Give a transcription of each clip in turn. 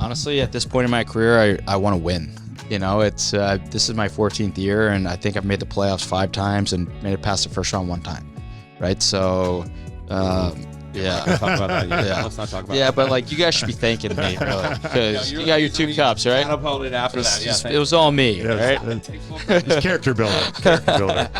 Honestly, at this point in my career, I want to win. You know, it's this is my 14th year, and I think I've made the playoffs 5 times and made it past the first round 1 time, right? So, yeah. Let's talk about that. Yeah. Let's not talk about that. Yeah, but like you guys should be thanking me, really, because you got your 2 cups, right? Opponent after that. It was all me, right? It's character builder. Character builder.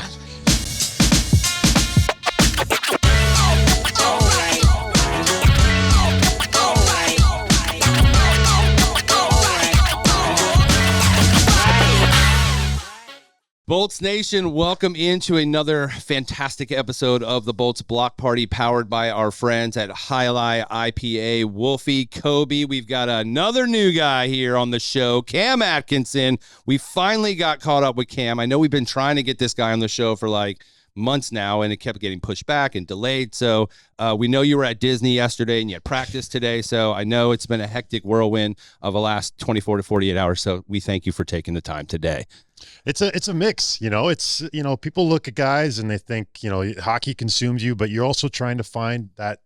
Bolts Nation, welcome into another fantastic episode of the Bolts Block Party, powered by our friends at Highlight IPA. Wolfie, Kobe, we've got another new guy here on the show, Cam Atkinson. We finally got caught up with Cam. I know we've been trying to get this guy on the show for like months now, and it kept getting pushed back and delayed. So we know you were at Disney yesterday and you had practice today. So I know it's been a hectic whirlwind of the last 24 to 48 hours. So we thank you for taking the time today. It's a mix, people look at guys and they think, hockey consumes you, but you're also trying to find that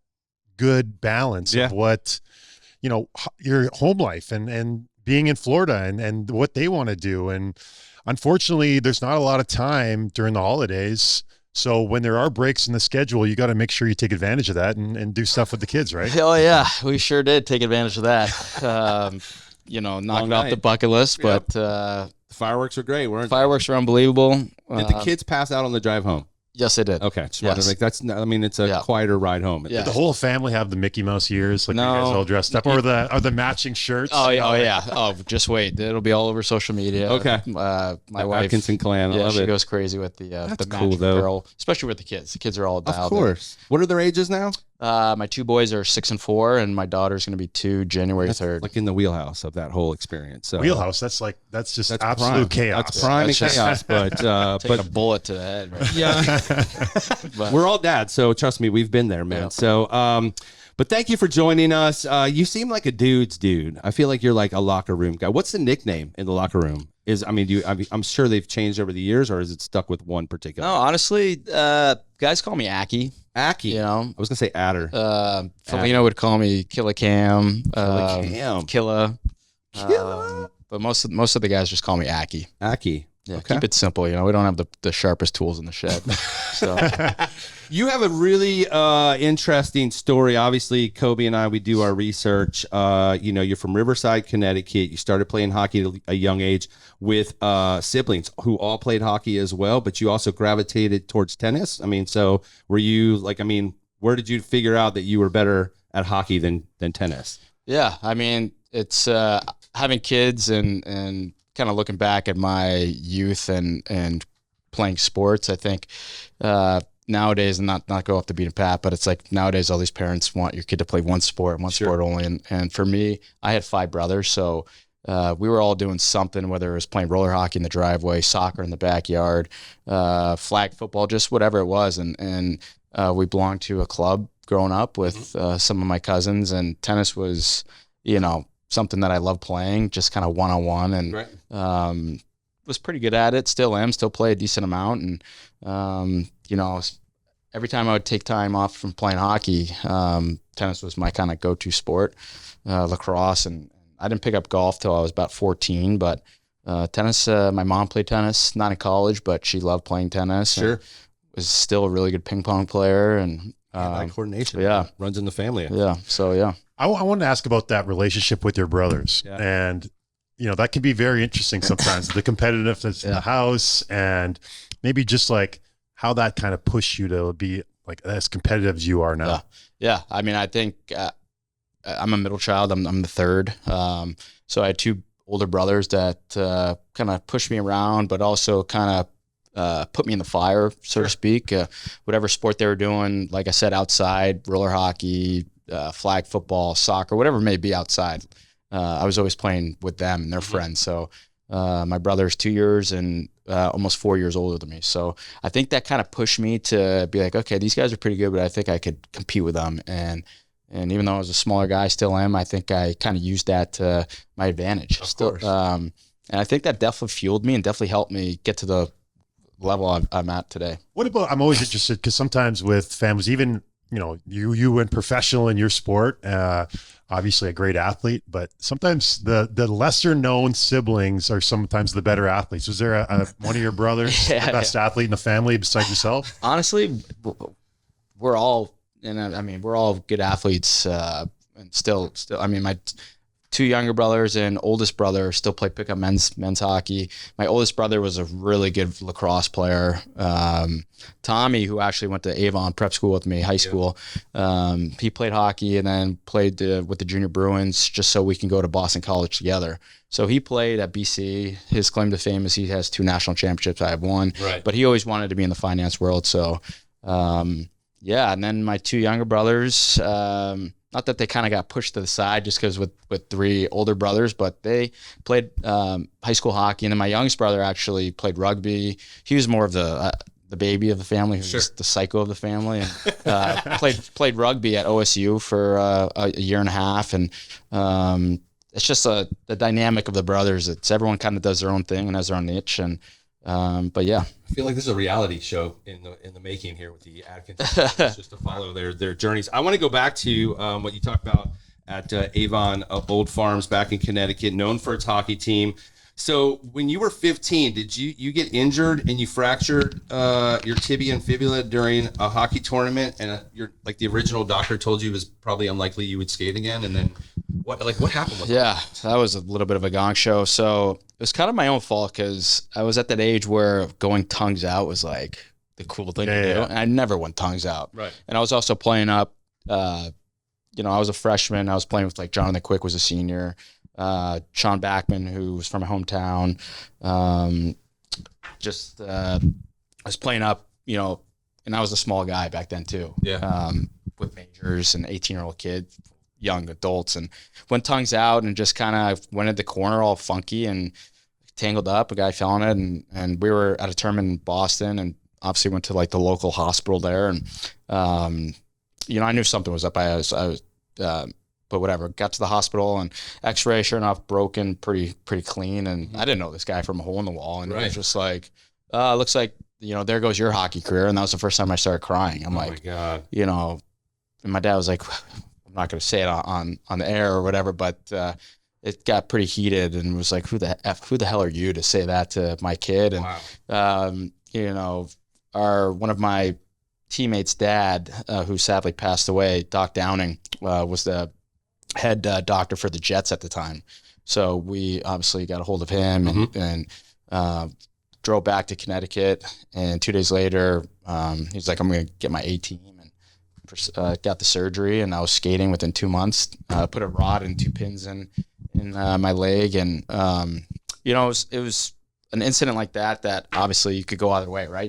good balance of what, your home life and being in Florida and what they want to do. And unfortunately, there's not a lot of time during the holidays. So when there are breaks in the schedule, you got to make sure you take advantage of that and do stuff with the kids, right? Hell yeah, we sure did take advantage of that. Knocked off the bucket list, but the fireworks were great, weren't they? Fireworks were unbelievable. Did the kids pass out on the drive home? Yes, they did. Okay, just wanted to make it's a quieter ride home. Did the whole family have the Mickey Mouse ears, like you guys all dressed up, or the matching shirts? Oh yeah. Oh, just wait, it'll be all over social media. Okay. My wife, Atkinson clan, I love she it. goes crazy with the That's magic cool, though. girl, especially with the kids. The kids are all dialed. Of course. What are their ages now? My 2 boys are 6 and 4, and my daughter's going to be 2 January 3rd. Like in the wheelhouse of that whole experience. So wheelhouse. That's absolute prime. chaos. That's prime and chaos. But a bullet to the head. Right? Yeah. But we're all dads, so trust me, we've been there, man. Yeah. So, but thank you for joining us. You seem like a dude's dude. I feel like you're like a locker room guy. What's the nickname in the locker room? I'm sure they've changed over the years, or is it stuck with one particular? No, honestly, guys call me Aki. Aki. I was gonna say Adder. Felino would call me Killa Cam. Killa. But most of the guys just call me Aki. Aki. Yeah, okay. Keep it simple. We don't have the sharpest tools in the shed. So you have a really interesting story. Obviously, Kobe and I, we do our research. You're from Riverside, Connecticut. You started playing hockey at a young age with siblings who all played hockey as well, but you also gravitated towards tennis. So were you where did you figure out that you were better at hockey than tennis? Yeah, it's having kids and kind of looking back at my youth and playing sports, I think nowadays, and not go off the beaten path, but it's like nowadays all these parents want your kid to play one sport only. And for me, I had 5 brothers, so we were all doing something, whether it was playing roller hockey in the driveway, soccer in the backyard, flag football, just whatever it was. And we belonged to a club growing up with some of my cousins, and tennis was, something that I love playing, just kind of one-on-one, and was pretty good at it. Still play a decent amount. And, every time I would take time off from playing hockey, tennis was my kind of go-to sport, lacrosse. And I didn't pick up golf till I was about 14, but tennis, my mom played tennis, not in college, but she loved playing tennis. Sure. Was still a really good ping pong player. And that coordination runs in the family. Yeah. So, yeah. I wanted to ask about that relationship with your brothers. Yeah. And, that can be very interesting sometimes, the competitiveness in the house, and maybe just like how that kind of pushed you to be like as competitive as you are now. Yeah. I think I'm a middle child. I'm the third. So I had 2 older brothers that kind of pushed me around, but also kind of put me in the fire, so to speak. Whatever sport they were doing, like I said, outside, roller hockey, flag football, soccer, whatever it may be outside. I was always playing with them and their friends. So my brother's 2 years and almost 4 years older than me. So I think that kind of pushed me to be like, okay, these guys are pretty good, but I think I could compete with them. And even though I was a smaller guy, still am, I think I kind of used that to my advantage. Of course. And I think that definitely fueled me and definitely helped me get to the level I'm at today. What about, I'm always interested because sometimes with families, even you went professional in your sport, obviously a great athlete, but sometimes the lesser known siblings are sometimes the better athletes. Was there one of your brothers the best athlete in the family besides yourself? Honestly, we're all, we're all good athletes, and still, my two younger brothers and oldest brother still play pickup men's hockey. My oldest brother was a really good lacrosse player. Tommy, who actually went to Avon prep school with me, high school, he played hockey and then played with the junior Bruins just so we can go to Boston College together. So he played at BC. His claim to fame is he has 2 national championships. I have 1. Right. But he always wanted to be in the finance world. So, and then my 2 younger brothers, not that they kind of got pushed to the side just because with 3 older brothers, but they played high school hockey. And then my youngest brother actually played rugby. He was more of the baby of the family, who was just the psycho of the family, and played rugby at OSU for a year and a half. And it's just the dynamic of the brothers. It's everyone kind of does their own thing and has their own niche. And but yeah, I feel like this is a reality show in the making here with the Atkinson, just to follow their journeys. I want to go back to what you talked about at Avon Old Farms back in Connecticut, known for its hockey team. So when you were 15, did you get injured and you fractured your tibia and fibula during a hockey tournament, and the original doctor told you it was probably unlikely you would skate again? And then what happened with that? That was a little bit of a gong show. So it was kind of my own fault because I was at that age where going tongues out was like the cool thing to do. And I never went tongues out. Right. And I was also playing up, I was a freshman. I was playing with Jonathan Quick was a senior. Sean Backman, who was from my hometown. I was playing up, and I was a small guy back then too. Yeah. With majors and 18-year-old kids, young adults, and went tongues out and just kind of went in the corner all funky and tangled up. A guy fell on it, and we were at a tournament in Boston, and obviously went to the local hospital there, and I knew something was up. But whatever, got to the hospital and x-ray, sure enough, broken pretty clean. And I didn't know this guy from a hole in the wall. And It was just like, looks like, there goes your hockey career. And that was the first time I started crying. I'm like, my God. And my dad was like, I'm not going to say it on the air or whatever, but it got pretty heated and was like, who the hell are you to say that to my kid? And, wow. One of my teammates' dad, who sadly passed away, Doc Downing, was the head doctor for the Jets at the time. So we obviously got a hold of him and drove back to Connecticut. And 2 days later, he's like, I'm going to get my A team, and got the surgery. And I was skating within 2 months. Put a rod and 2 pins in my leg, and it was an incident like that obviously you could go either way, right?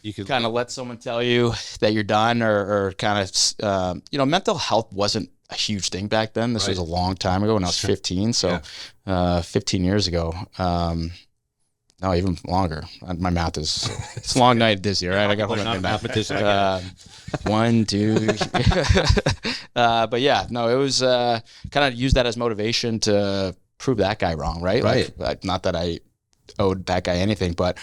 You could kind of let someone tell you that you're done, or kind of mental health wasn't a huge thing back then. This was a long time ago when I was 15. So 15 years ago. No, even longer. My math is, it's a long night this year, right? I got to mathematician. 1, 2. But yeah, no, it was kind of used that as motivation to prove that guy wrong, right? Like, not that I owed that guy anything, but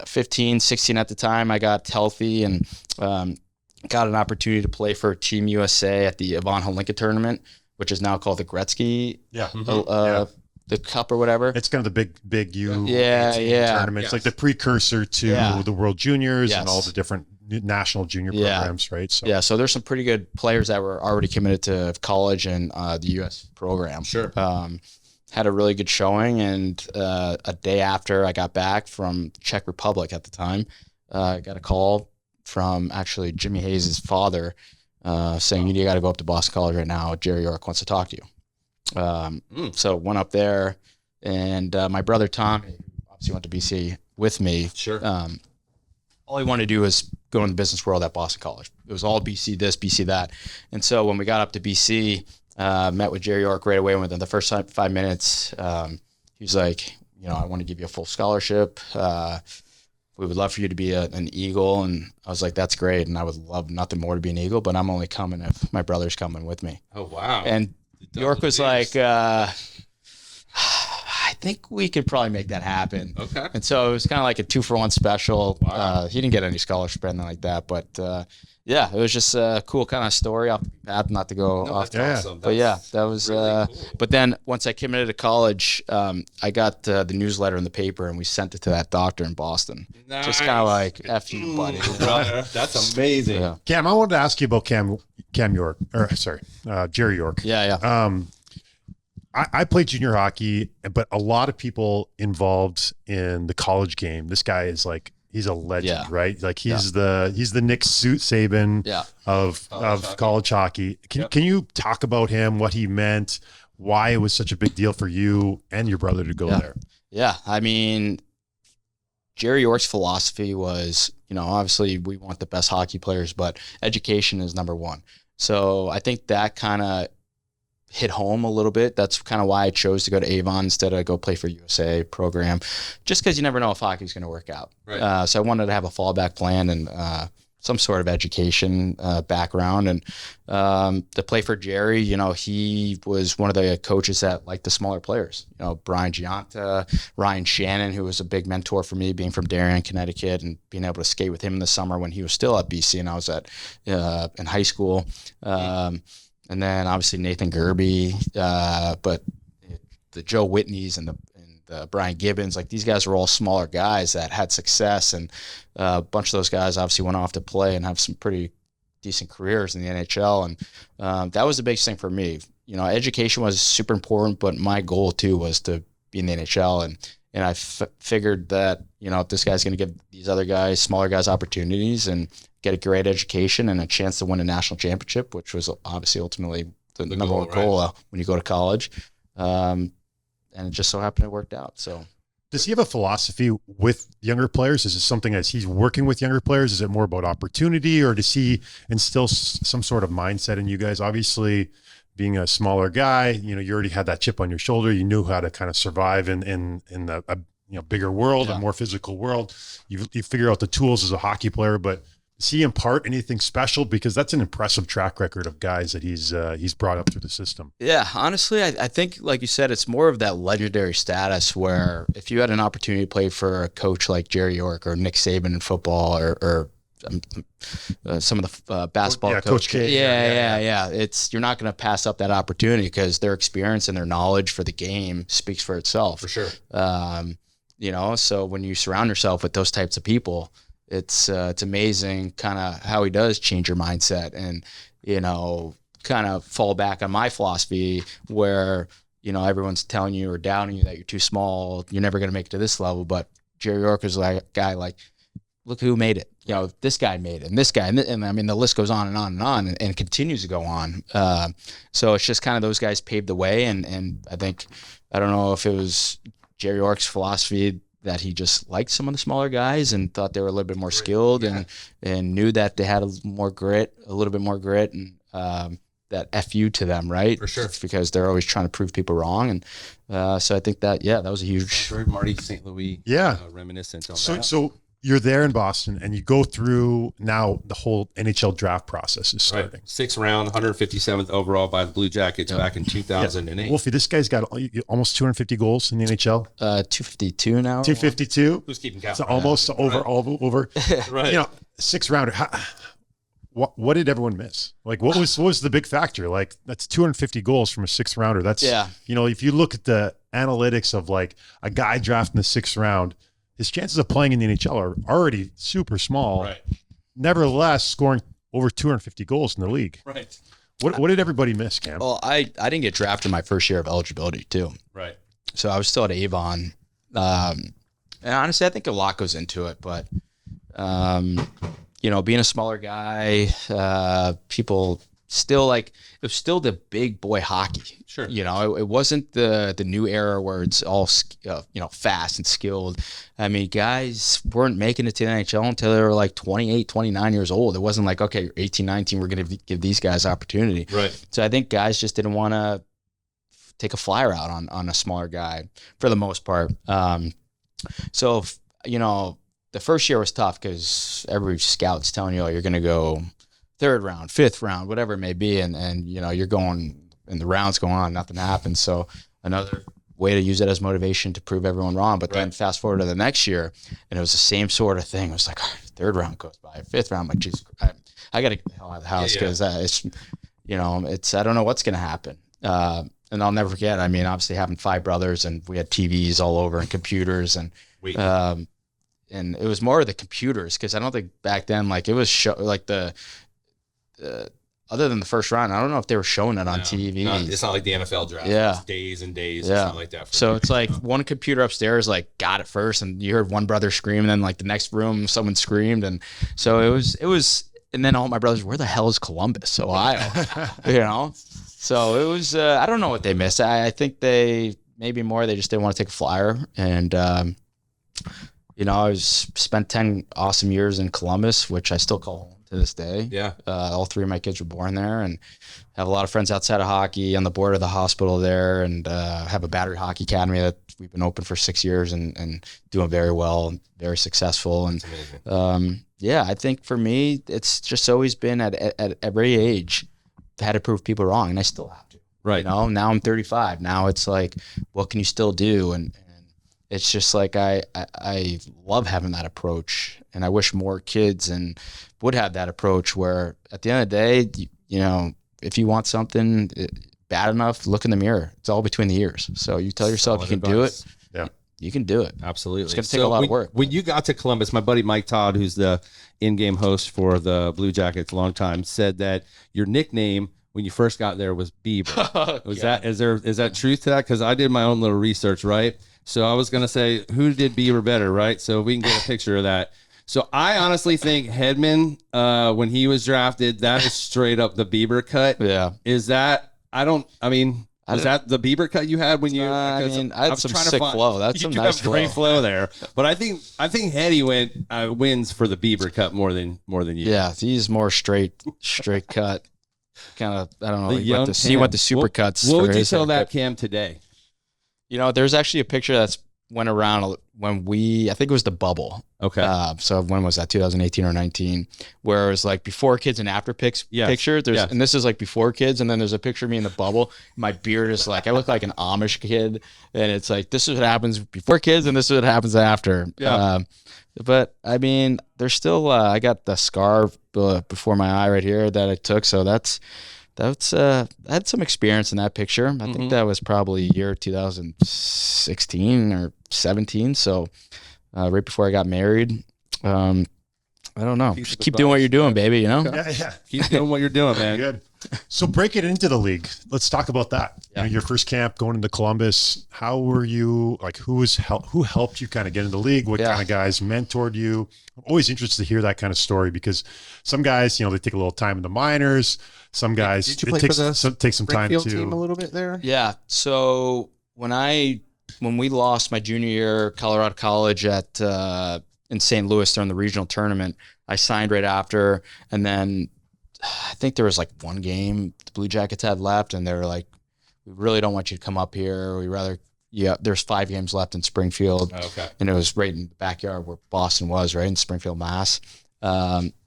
15, 16 at the time, I got healthy and got an opportunity to play for Team USA at the Yvonne Holinka tournament, which is now called the Gretzky the Cup or whatever. It's kind of the big U tournament. Yes. It's like the precursor to the World Juniors and all the different national junior programs, right? So so there's some pretty good players that were already committed to college and the U.S. program. Sure. Had a really good showing, and a day after I got back from Czech Republic at the time, I got a call from actually Jimmy Hayes' father saying, you got to go up to Boston College right now. Jerry York wants to talk to you. So went up there, and my brother Tom, who obviously went to BC with me. Sure. All he wanted to do was go in the business world at Boston College. It was all BC this, BC that. And so when we got up to BC, met with Jerry York right away. Within the first 5 minutes, he was like, I want to give you a full scholarship. We would love for you to be an Eagle. And I was like, that's great. And I would love nothing more to be an Eagle, but I'm only coming if my brother's coming with me. Oh, wow. And York was like, I think we could probably make that happen. Okay. And so it was kind of like a 2-for-1 special. Wow. He didn't get any scholarship or anything like that, but Yeah, it was just a cool kind of story off the path, not to go off. That's awesome. But yeah, that was. Really cool. But then once I committed to college, I got the newsletter in the paper, and we sent it to that doctor in Boston. Nice. Just kind of like, F you, buddy. That's amazing. Yeah. Cam, I wanted to ask you about Cam York, or sorry, Jerry York. Yeah. I played junior hockey, but a lot of people involved in the college game. This guy is like, he's a legend, right? Like he's the Nick Saban of college hockey. Can you talk about him, what he meant, why it was such a big deal for you and your brother to go there? Yeah. I mean, Jerry York's philosophy was, obviously we want the best hockey players, but education is number one. So I think that kind of hit home a little bit. That's kind of why I chose to go to Avon instead of go play for USA program, just because you never know if hockey's going to work out. Right. So I wanted to have a fallback plan and some sort of education background. And to play for Jerry, he was one of the coaches that liked the smaller players. Brian Gianta, Ryan Shannon, who was a big mentor for me, being from Darien, Connecticut, and being able to skate with him in the summer when he was still at BC and I was in high school. And then obviously Nathan Gerby, but the Joe Whitneys and the Brian Gibbons, like these guys were all smaller guys that had success, and a bunch of those guys obviously went off to play and have some pretty decent careers in the NHL. And that was the biggest thing for me. Education was super important, but my goal too was to be in the NHL. And I figured that, if this guy's going to give these other guys, smaller guys, opportunities and get a great education and a chance to win a national championship, which was obviously ultimately the number one goal when you go to college. And it just so happened it worked out. So does he have a philosophy with younger players? Is it something as he's working with younger players? Is it more about opportunity, or does he instill some sort of mindset in you guys? Obviously, being a smaller guy, you already had that chip on your shoulder. You knew how to kind of survive in the bigger world, a more physical world. You figure out the tools as a hockey player, but does he impart anything special? Because that's an impressive track record of guys that he's brought up through the system. Yeah, honestly, I think, like you said, it's more of that legendary status where if you had an opportunity to play for a coach like Jerry York or Nick Saban in football or some of the basketball coaches. Coach K. Yeah. You're not going to pass up that opportunity because their experience and their knowledge for the game speaks for itself. For sure. So when you surround yourself with those types of people, it's amazing kind of how he does change your mindset and, kind of fall back on my philosophy where, everyone's telling you or doubting you that you're too small, you're never going to make it to this level. But Jerry York is like a guy like, look who made it. This guy made it, and this guy, and I mean, the list goes on and on and on, and continues to go on. So it's just kind of those guys paved the way, and I think, I don't know if it was Jerry York's philosophy that he just liked some of the smaller guys and thought they were a little bit more skilled and knew that they had a little bit more grit, and that FU to them, right? For sure. It's because they're always trying to prove people wrong. And so I think that was a huge. Marty St. Louis reminiscent on that. So you're there in Boston and you go through now the whole NHL draft process is starting. Right. 6th round, 157th overall by the Blue Jackets back in 2008. Yeah. Wolfie, this guy's got almost 250 goals in the NHL. 252 now. 252. Who's keeping count? So almost over. Right. 6th rounder. What did everyone miss? Like, what was the big factor? Like, that's 250 goals from a 6th rounder. That's, if you look at the analytics of like a guy drafted in the 6th round, his chances of playing in the NHL are already super small. Right. Nevertheless, scoring over 250 goals in the league. Right. What did everybody miss, Cam? Well, I didn't get drafted my first year of eligibility too. Right. So I was still at Avon. And honestly, I think a lot goes into it, but being a smaller guy, people still it was still the big boy hockey. Sure. It wasn't the new era where it's all, fast and skilled. I mean, guys weren't making it to the NHL until they were like 28, 29 years old. It wasn't like, okay, you're 18, 19, we're going to give these guys opportunity. Right. So I think guys just didn't want to take a flyer out on a smaller guy for the most part. So, the first year was tough because every scout's telling you, you're going to go 3rd round, 5th round, whatever it may be. And you're going and the rounds go on, nothing happens. So another way to use it as motivation to prove everyone wrong. But then fast forward to the next year and it was the same sort of thing. It was like, third round goes by, fifth round, I'm like, geez, I got to get the hell out of the house because it's, it's, I don't know what's going to happen. And I'll never forget, I mean, obviously having 5 brothers and we had TVs all over and computers and it was more of the computers because I don't think back then, like it was like the other than the first round, I don't know if they were showing it on TV. No, it's not like the NFL draft. Yeah. It's days and days. Yeah. It's not like that. So it's like one computer upstairs, like got it first and you heard one brother scream and then like the next room, someone screamed. And so it was, and then all my brothers, where the hell is Columbus, Ohio? So it was, I don't know what they missed. I think they just didn't want to take a flyer. And, I spent 10 awesome years in Columbus, which I still call home to this day. Yeah. All 3 of my kids were born there and have a lot of friends outside of hockey on the board of the hospital there and have a battery hockey academy that we've been open for 6 years and doing very well and very successful. And I think for me, it's just always been at every age, I had to prove people wrong and I still have to. Right. Now I'm 35. Now it's like, what can you still do? And it's just like I love having that approach, and I wish more kids would have that approach. Where at the end of the day, if you want something bad enough, look in the mirror. It's all between the ears. So you tell yourself you can do it. Yeah, you can do it. Absolutely. It's going to take a lot of work. When you got to Columbus, my buddy Mike Todd, who's the in-game host for the Blue Jackets a long time, said that your nickname when you first got there was Bieber. Is that truth to that? Because I did my own little research, right? So I was going to say, who did Bieber better, right? So we can get a picture of that. So I honestly think Hedman, when he was drafted, that is straight up the Bieber cut. Yeah. Is that, was that the Bieber cut you had when you? I had some sick flow. That's some nice flow. Great flow there. But I think Hetty wins for the Bieber cut more than you. Yeah, he's more straight cut. Kind of, I don't know. He went the super cuts. What would you tell that Cam today? There's actually a picture that's went around when I think it was the bubble. Okay. So when was that? 2018 or 19, where it was like before kids and after picture. And this is like before kids. And then there's a picture of me in the bubble. My beard is like, I look like an Amish kid. And it's like, this is what happens before kids and this is what happens after. Yeah. But I mean, there's still, I got the scar before my eye right here that I took. So that's I had some experience in that picture. I think that was probably year 2016 or 17. So right before I got married. I don't know. Just keep doing what you're doing, baby. Yeah. Keep doing what you're doing, man. Good. So break it into the league. Let's talk about that. Yeah. Your first camp going into Columbus. How were you? Like, who helped you kind of get into the league? What kind of guys mentored you? I'm always interested to hear that kind of story because some guys, they take a little time in the minors. Some guys, Did you play for the take some time to team a little bit there. Yeah. So when we lost my junior year, Colorado College in St. Louis during the regional tournament, I signed right after, and then I think there was like one game the Blue Jackets had left, and they were like, "We really don't want you to come up here. There's 5 games left in Springfield." Oh, okay. And it was right in the backyard where Boston was, right in Springfield, Mass.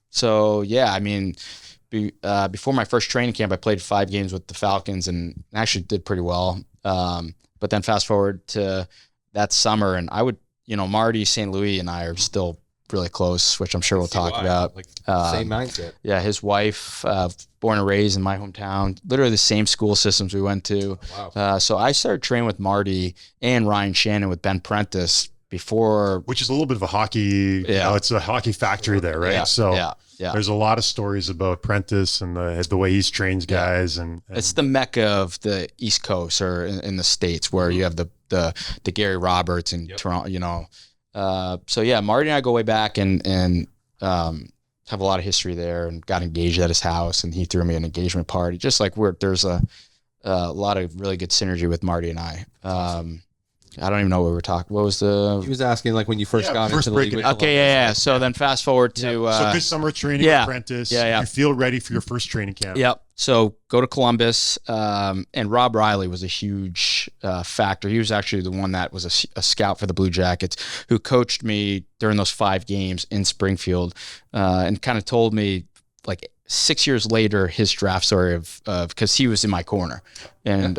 So yeah, I mean, before my first training camp, I played 5 games with the Falcons and actually did pretty well. But then fast forward to that summer, and I would, Marty, St. Louis, and I are still really close, which I'm sure we'll talk about. Same mindset. Yeah, his wife, born and raised in my hometown, literally the same school systems we went to. Oh, wow. So I started training with Marty and Ryan Shannon with Ben Prentice before. Which is a little bit of a hockey, it's a hockey factory there, right? Yeah, so there's a lot of stories about Prentice and the way he's trains guys. And it's the mecca of the East Coast or in the States where you have the Gary Roberts and Toronto, so yeah, Marty and I go way back and have a lot of history there and got engaged at his house and he threw me an engagement party. Just like there's a lot of really good synergy with Marty and I. I don't even know what we were talking. What was He was asking like when you first got into the league. Okay, yeah. So then fast forward to so good summer training with Prentice. You feel ready for your first training camp. Yep. So go to Columbus, and Rob Riley was a huge factor. He was actually the one that was a scout for the Blue Jackets who coached me during those 5 games in Springfield, and kind of told me like 6 years later his draft story of because he was in my corner, and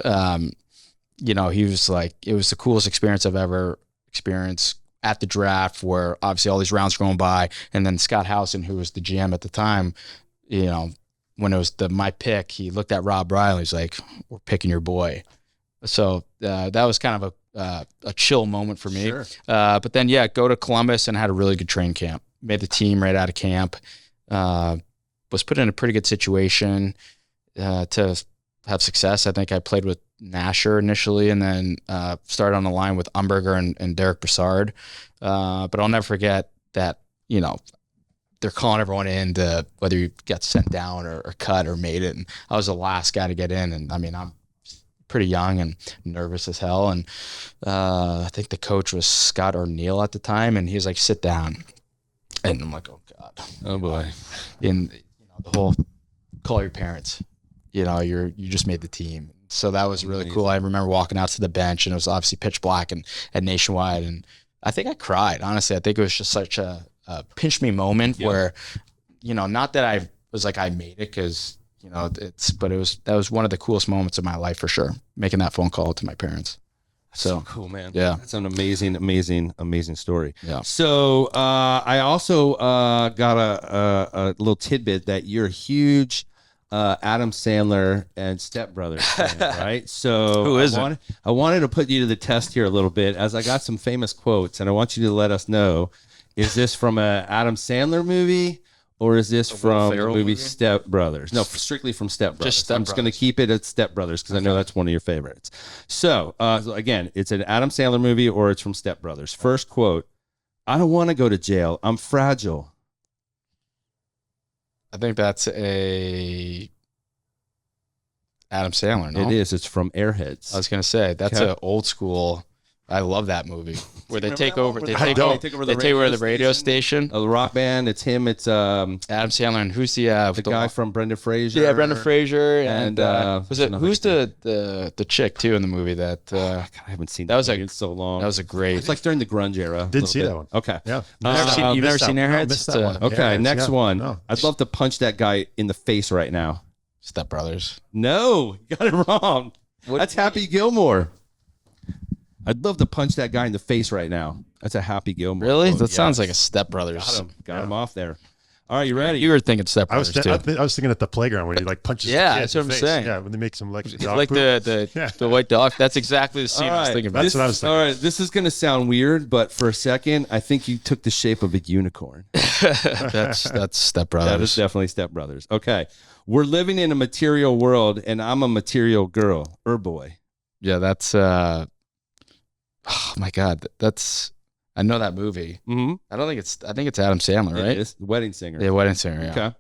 he was like, it was the coolest experience I've ever experienced. at the draft where obviously all these rounds were going by, and then Scott Howson, who was the GM at the time, when it was my pick, he looked at Rob Riley. He's like, "We're picking your boy." So that was kind of a chill moment for me. Sure. But then, go to Columbus and had a really good training camp. Made the team right out of camp. Was put in a pretty good situation to have success. I think I played with Nasher initially, and then started on the line with Umberger and Derek Brassard. But I'll never forget that, they're calling everyone in to whether you got sent down or cut or made it. And I was the last guy to get in. And I mean, I'm pretty young and nervous as hell. And I think the coach was Scott O'Neill at the time, and he was like, "Sit down." And I'm like, "Oh God, oh boy." And the whole call your parents. You just made the team. So that was really cool. I remember walking out to the bench, and it was obviously pitch black and at Nationwide, and I think I cried. Honestly, I think it was just such a pinch me moment where, not that I was like I made it, because but that was one of the coolest moments of my life for sure. Making that phone call to my parents. So cool, man. Yeah, that's an amazing story. Yeah. So I also got a little tidbit that you're a huge Adam Sandler and Step Brothers fan, right? So who isn't? I wanted to put you to the test here a little bit, as I got some famous quotes, and I want you to let us know: is this from a Adam Sandler movie, or is this from the movie Step Brothers? No, strictly from Step Brothers. I'm just going to keep it at Step Brothers because I know that's one of your favorites. So again, it's an Adam Sandler movie or it's from Step Brothers. First quote: "I don't want to go to jail. I'm fragile." I think that's a Adam Sandler. No? It is. It's from Airheads. I was gonna say that's an old school. I love that movie where they take over. They take over the radio station. The rock band. It's him. It's Adam Sandler, and who's the guy from Brendan Fraser? Yeah, Brendan Fraser, and was it who's guy. the chick too in the movie that? God, I haven't seen that was in so long. That was a great. It's like during the grunge era. Did see that one? Okay, yeah. You've never seen Airheads? Okay, next one. No. I'd love to punch that guy in the face right now. Step Brothers. No, you got it wrong. That's Happy Gilmore. I'd love to punch that guy in the face right now. That's a Happy Gilmore. Really? quote. That sounds like a Step Brothers. Got him off there. All right, you ready? You were thinking Step I was Brothers too. I was thinking at the playground when he like punches. Yeah, the kid that's in what the I'm face. saying. Yeah, when they make some like like the white dog. That's exactly the scene I was thinking about. That's what I was thinking. All right, this is going to sound weird, but for a second, I think you took the shape of a unicorn. That's Step Brothers. That is definitely Step Brothers. Okay, we're living in a material world, and I'm a material girl or boy. Yeah, that's. Oh my God, I know that movie. Mm-hmm. I think it's Adam Sandler, right? It is. The Wedding Singer. Yeah, Wedding Singer. Yeah. Okay.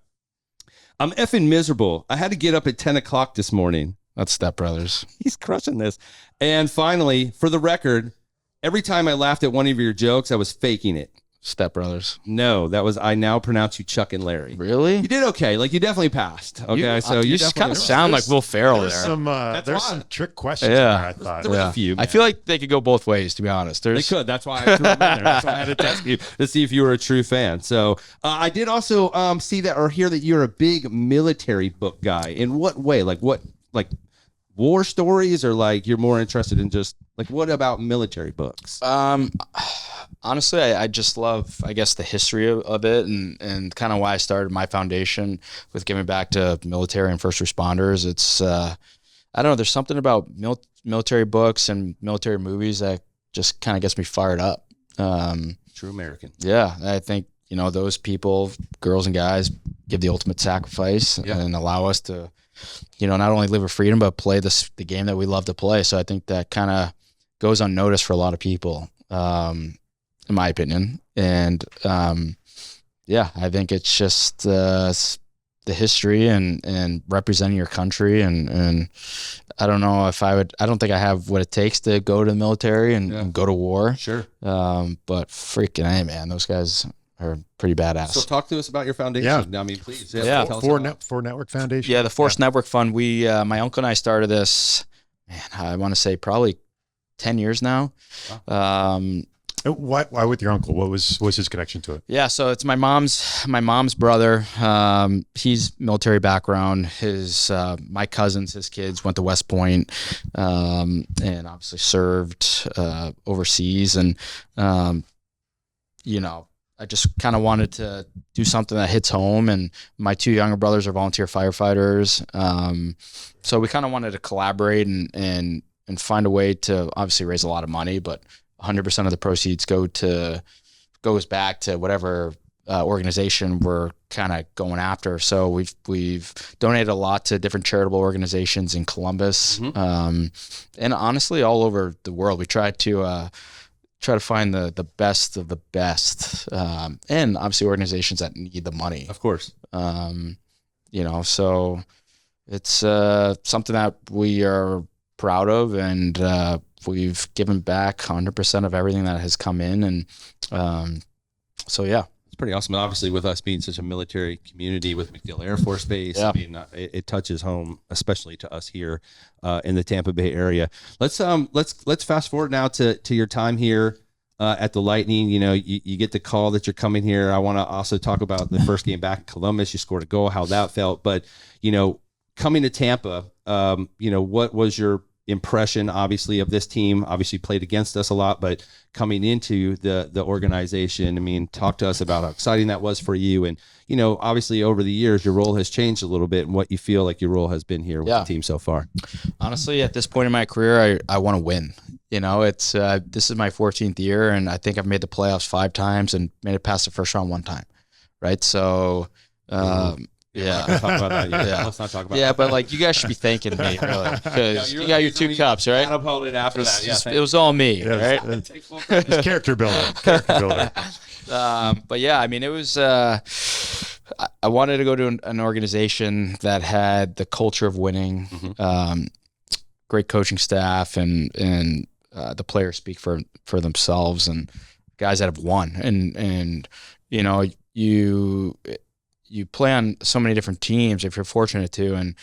I'm effing miserable. I had to get up at 10 o'clock this morning. That's Step Brothers. He's crushing this. And finally, for the record, every time I laughed at one of your jokes, I was faking it. Step Brothers. No, that was I now pronounce you Chuck and Larry. Really? You did okay. Like you definitely passed. Okay, so you kind of sound like Will Ferrell there. There's some trick questions. Yeah. There, I thought. There was a few, I feel like they could go both ways, to be honest. They could. That's why I threw them in there. That's why I had to test you to see if you were a true fan. So I did also see that or hear that you're a big military book guy. In what way? Like war stories, or like you're more interested in just like what about military books? Honestly, I just love, I guess, the history of it and kind of why I started my foundation with giving back to military and first responders. It's, I don't know, there's something about military books and military movies that just kind of gets me fired up. True American. Yeah, I think, those people, girls and guys, give the ultimate sacrifice and allow us to, not only live with freedom, but play the game that we love to play. So I think that kind of goes unnoticed for a lot of people. In my opinion. And I think it's just the history and representing your country. And I don't know if I don't think I have what it takes to go to the military and go to war. Sure. But freaking A, man, those guys are pretty badass. So talk to us about your foundation. Yeah. I mean, please. Yeah. Four Network Foundation. Yeah, the Force Network Fund. We, my uncle and I started this, man, I want to say probably 10 years now. Wow. Why with your uncle? What was his connection to it? Yeah, so it's my mom's brother. He's military background. My cousins, his kids went to West Point, and obviously served overseas. And I just kind of wanted to do something that hits home, and my 2 younger brothers are volunteer firefighters. So we kind of wanted to collaborate and find a way to obviously raise a lot of money, but 100% of the proceeds goes back to whatever organization we're kind of going after. So we've donated a lot to different charitable organizations in Columbus, and honestly all over the world. We try to find the best of the best, and obviously organizations that need the money, of course. So it's something that we are proud of, and we've given back 100% of everything that has come in, and so yeah. It's pretty awesome. And obviously, with us being such a military community with MacDill Air Force Base, yeah. I mean, it touches home, especially to us here in the Tampa Bay area. Let's fast forward now to your time here at the Lightning. You get the call that you're coming here. I want to also talk about the first game back in Columbus. You scored a goal, how that felt. But coming to Tampa, what was your impression, obviously, of this team? Obviously played against us a lot, but coming into the organization, I mean, talk to us about how exciting that was for you. And, obviously over the years, your role has changed a little bit, and what you feel like your role has been here with the team so far. Honestly, at this point in my career, I want to win. It's this is my 14th year, and I think I've made the playoffs 5 times and made it past the first round 1 time. Right. So, yeah. Talk about that. Yeah. Let's not talk about that. Yeah, but like, you guys should be thanking me, really, because you got your 2 cups, right? Catapulted after that. Yeah, it was all me, right? It's character builder. But yeah, I mean, it was. I wanted to go to an organization that had the culture of winning, great coaching staff, and the players speak for themselves, and guys that have won, and you play on so many different teams if you're fortunate to, and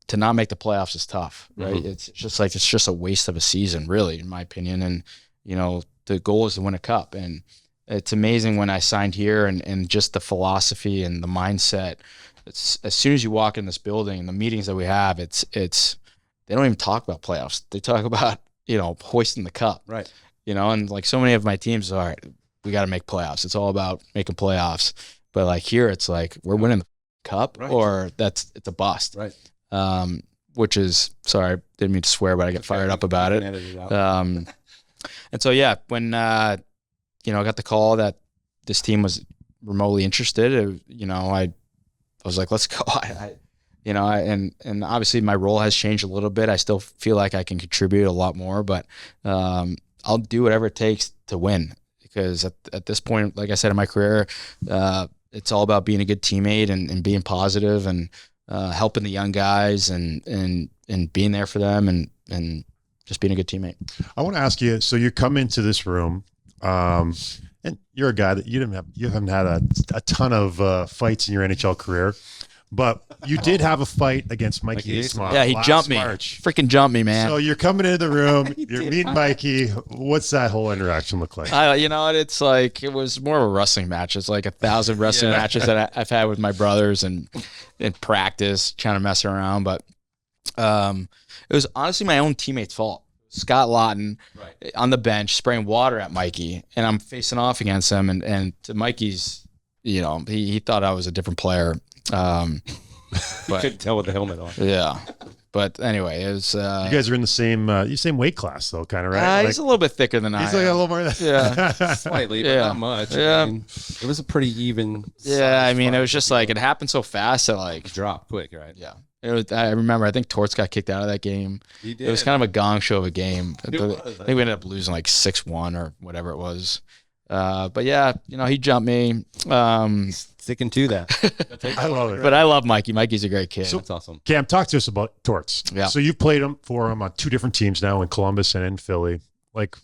to not make the playoffs is tough, right? It's just a waste of a season, really, in my opinion. And the goal is to win a cup, and it's amazing when I signed here, and just the philosophy and the mindset. It's, as soon as you walk in this building and the meetings that we have, it's they don't even talk about playoffs. They talk about hoisting the cup, right? And like so many of my teams, all right, we got to make playoffs. It's all about making playoffs. But like here, it's like we're winning the cup, right, or it's a bust, right? Which is, sorry, didn't mean to swear, but I get fired up about it. And so yeah, when I got the call that this team was remotely interested, I was like, let's go. And obviously my role has changed a little bit. I still feel like I can contribute a lot more, but I'll do whatever it takes to win, because at this point, like I said, in my career, it's all about being a good teammate and being positive and helping the young guys and being there for them and just being a good teammate. I want to ask you, so you come into this room, and you're a guy that you haven't had a ton of fights in your NHL career, but you did have a fight against Mikey. Yeah, he jumped me. Freaking jumped me, man. So you're coming into the room, you're meeting Mikey. What's that whole interaction look like? It's like, it was more of a wrestling match. It's like 1,000 wrestling matches that I've had with my brothers and in practice, trying to mess around. But it was honestly my own teammate's fault. Scott Lawton, right, on the bench spraying water at Mikey, and I'm facing off against him, and to Mikey's, he thought I was a different player. But you couldn't tell with the helmet on. Yeah. But anyway, it was. You guys are in the same weight class, though, kind of, right? He's a little bit thicker than I am. He's like a little more. Yeah, slightly, but not much. Yeah, I mean, it was a pretty even. Yeah, I mean, it was just like it happened so fast that like drop quick, right? Yeah. I remember, I think Torts got kicked out of that game. He did. It was kind of a gong show of a game. I think we ended up losing like 6-1 or whatever it was. But yeah, he jumped me. Sticking to that. I love it. But I love Mikey. Mikey's a great kid. So, that's awesome. Cam, talk to us about Torts. Yeah. So you've played for him on 2 different teams now, in Columbus and in Philly. Like,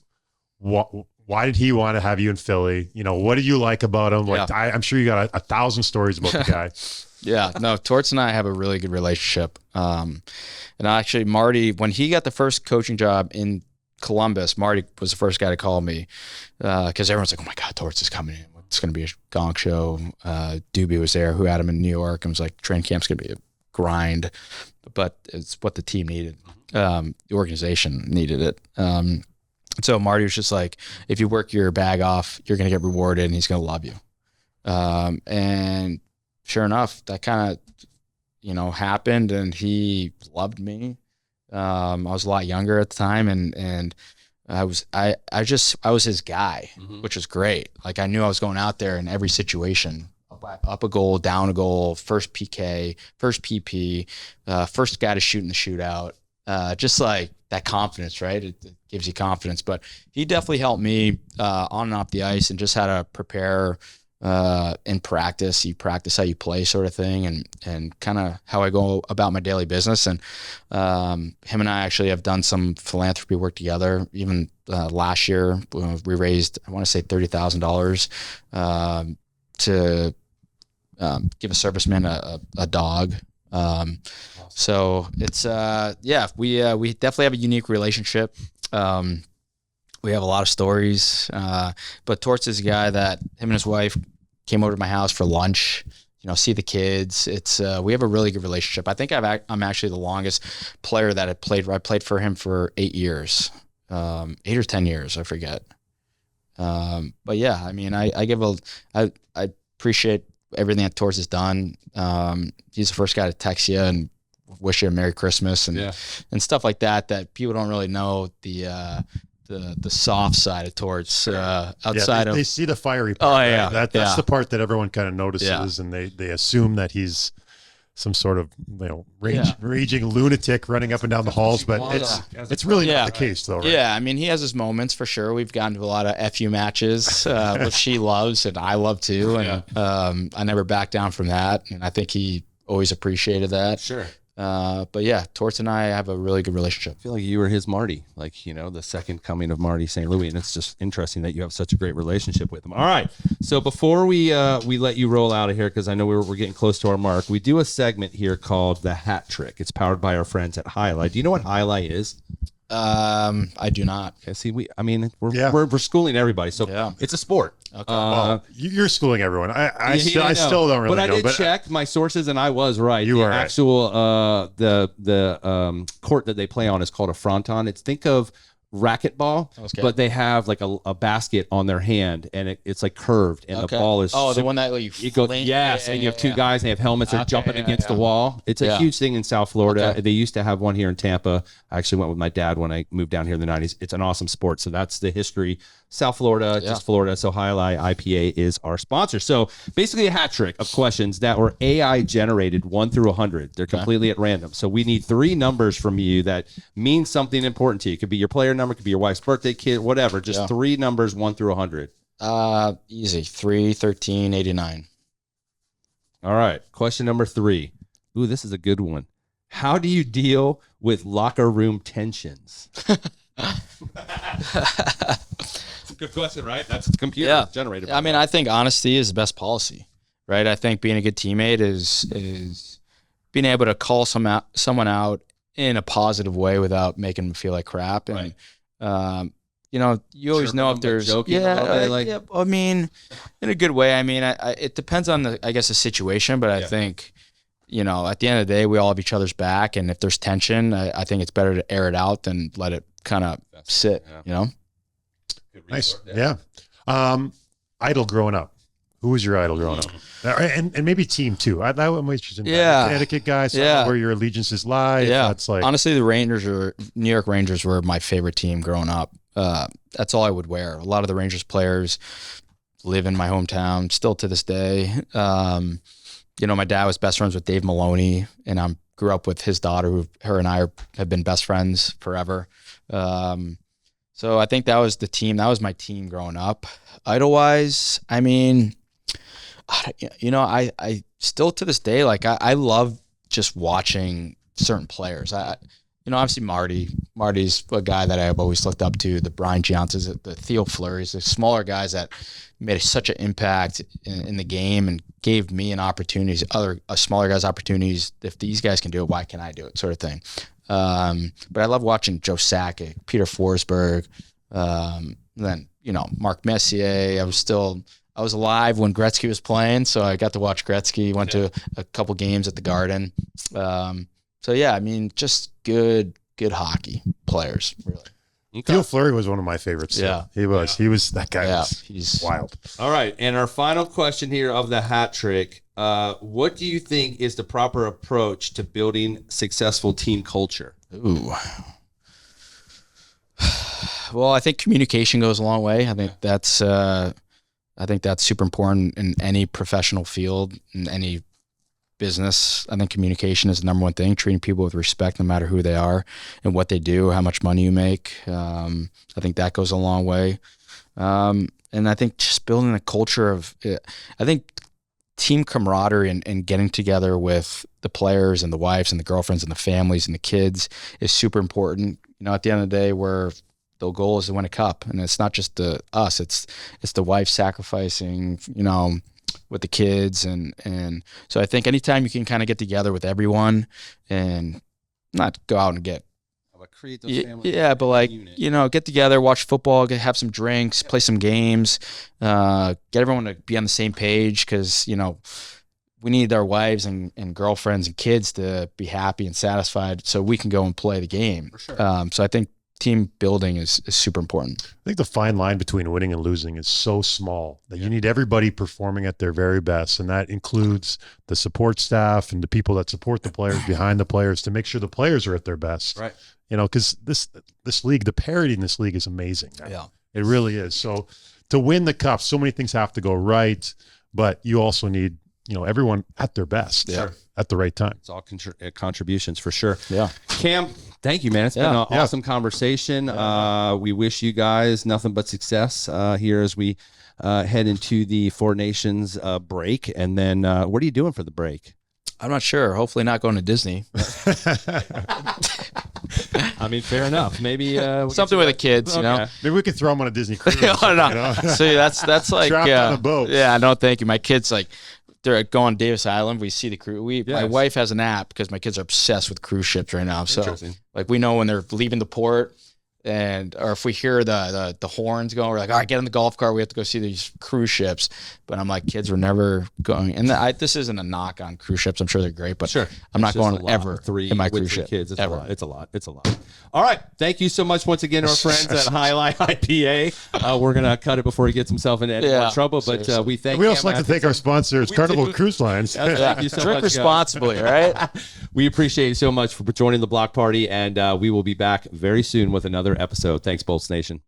why did he want to have you in Philly? What do you like about him? Like, yeah. I'm sure you got 1,000 stories about the guy. Yeah, no, Torts and I have a really good relationship. And actually, Marty, when he got the first coaching job in Columbus, Marty was the first guy to call me, because everyone's like, oh my God, Torts is coming in. It's going to be a gong show. Doobie was there, who had him in New York, and was like, training camp's going to be a grind, but it's what the team needed. The organization needed it. And So Marty was just like, if you work your bag off, you're going to get rewarded and he's going to love you. And sure enough, that kind of, happened, and he loved me. I was a lot younger at the time, and I was his guy, which was great. Like, I knew I was going out there in every situation, up a goal, down a goal, first PK, first PP, first guy to shoot in the shootout. Just like that confidence, right? It gives you confidence. But he definitely helped me on and off the ice, and just how to prepare in practice. You practice how you play, sort of thing, and kind of how I go about my daily business. And him and I actually have done some philanthropy work together. Even last year, we raised, I want to say, $30,000 to give a serviceman a dog. So it's we definitely have a unique relationship. We have a lot of stories, but Torts is a guy that him and his wife came over to my house for lunch, see the kids. It's we have a really good relationship. I think I'm actually the longest player that I played for him for 8 years, 8 or 10 years, I forget. But yeah, I mean, I appreciate everything that Torts has done. He's the first guy to text you and wish you a Merry Christmas and stuff like that people don't really know the soft side of Torts outside of. They see the fiery part. Oh yeah, right? That's the part that everyone kind of notices, and they assume that he's some sort of raging lunatic running up and down the halls, but it's really not the case, though, right? Yeah, I mean, he has his moments for sure. We've gotten to a lot of FU matches, which she loves and I love too, and I never back down from that, and I think he always appreciated that. Sure. But yeah, Torts and I have a really good relationship. I feel like you were his Marty, like, the second coming of Marty St. Louis, and it's just interesting that you have such a great relationship with him. All right, so before we let you roll out of here, because I know we're getting close to our mark, we do a segment here called the Hat Trick. It's powered by our friends at Highlight. Do you know what Highlight is? I do not. Okay, see, we're schooling everybody, so it's a sport. Okay. Well, you're schooling everyone. I still don't really know. But I did check my sources, and I was right. You are actual the court that they play on is called a fronton. Think of racquetball, but they have like a basket on their hand, and it's like curved, and the ball is the one that you go, and you have two guys, and they have helmets, they're jumping against the wall. It's a huge thing in South Florida. They used to have one here in Tampa. I actually went with my dad when I moved down here in the 90s. It's an awesome sport. So that's the history. South Florida, just Florida. So Highlight IPA is our sponsor. So basically a hat trick of questions that were AI generated 1 through 100. They're completely at random. So we need 3 numbers from you that mean something important to you. It could be your player number, it could be your wife's birthday, kid, whatever. Just 3 numbers 1 through 100. Easy. 3, 13, 89. All right. Question number 3. Ooh, this is a good one. How do you deal with locker room tensions? Good question, right? That's computer generated. I mean, I think honesty is the best policy, right? I think being a good teammate is being able to call someone out in a positive way without making them feel like crap. And, you always know if there's, I mean, in a good way. I mean, it depends on the situation, but I think, at the end of the day, we all have each other's back. And if there's tension, I think it's better to air it out than let it kind of sit, Nice. Yeah. Idol growing up. Who was your idol growing up? And maybe team too. I'm interested in that. Connecticut guys, where your allegiances lie. Yeah. That's like, honestly, New York Rangers were my favorite team growing up. That's all I would wear. A lot of the Rangers players live in my hometown still to this day. My dad was best friends with Dave Maloney, and I grew up with his daughter, her and I have been best friends forever. So I think that was the team. That was my team growing up. Idol-wise, I mean, I still to this day, like I love just watching certain players. Obviously Marty's a guy that I've always looked up to, the Brian Johnsons, the Theo Fleury's, the smaller guys that made such an impact in the game and gave me an opportunity, smaller guys opportunities. If these guys can do it, why can't I do it, sort of thing. But I love watching Joe Sakic, Peter Forsberg, then, Mark Messier. I was alive when Gretzky was playing, so I got to watch Gretzky, went to a couple games at the Garden. So yeah, I mean, just good hockey players, really. Okay. Phil Fleury was one of my favorites. Yeah. He was. Yeah. He was, that guy was he's wild. All right. And our final question here of the hat trick. What do you think is the proper approach to building successful team culture? Ooh. Well, I think communication goes a long way. I think that's super important in any professional field, in any business. I think communication is the number one thing. Treating people with respect, no matter who they are and what they do, how much money you make. I think that goes a long way. And I think just building a culture of, I think team camaraderie and getting together with the players and the wives and the girlfriends and the families and the kids is super important. You know, at the end of the day, the goal is to win a cup, and it's not just us. It's the wife sacrificing, you know, with the kids, and so I think anytime you can kind of get together with everyone and not go out and get create those families. Yeah, but like you know, get together, watch football, have some drinks, play some games, get everyone to be on the same page, because you know we need our wives and girlfriends and kids to be happy and satisfied, so we can go and play the game. For sure. So I think team building is super important. I think the fine line between winning and losing is so small that you need everybody performing at their very best. And that includes the support staff and the people that support the players behind the players to make sure the players are at their best. Right. You know, because this league, the parity in this league is amazing. Yeah. It really is. So to win the cup, so many things have to go right, but you also need, you know, everyone at their best at the right time. It's all contributions for sure. Yeah. Cam, thank you, man. It's been an awesome conversation. We wish you guys nothing but success here as we head into the Four Nations break. And then what are you doing for the break? I'm not sure. Hopefully not going to Disney. I mean, fair enough. Maybe something with the kids, you know. Maybe we could throw them on a Disney cruise. No. You know? See, that's like trapped on a boat. Yeah, no, thank you. My kids like they're going Davis Island. We see the cruise. My wife has an app because my kids are obsessed with cruise ships right now. So like we know when they're leaving the port, or if we hear the horns going, we're like, all right, get in the golf cart. We have to go see these cruise ships. But I'm like, kids were never going. And this isn't a knock on cruise ships. I'm sure they're great, but I'm not going ever in my cruise ship. Kids, it's ever. A lot. It's a lot. All right. Thank you so much once again to our friends at Highlight IPA. We're going to cut it before he gets himself into any more trouble. But we thank We also like to thank our sponsors, Carnival Cruise Lines. Thank you so Drink much, responsibly, all right? We appreciate you so much for joining the block party, and we will be back very soon with another episode. Thanks, Bolts Nation.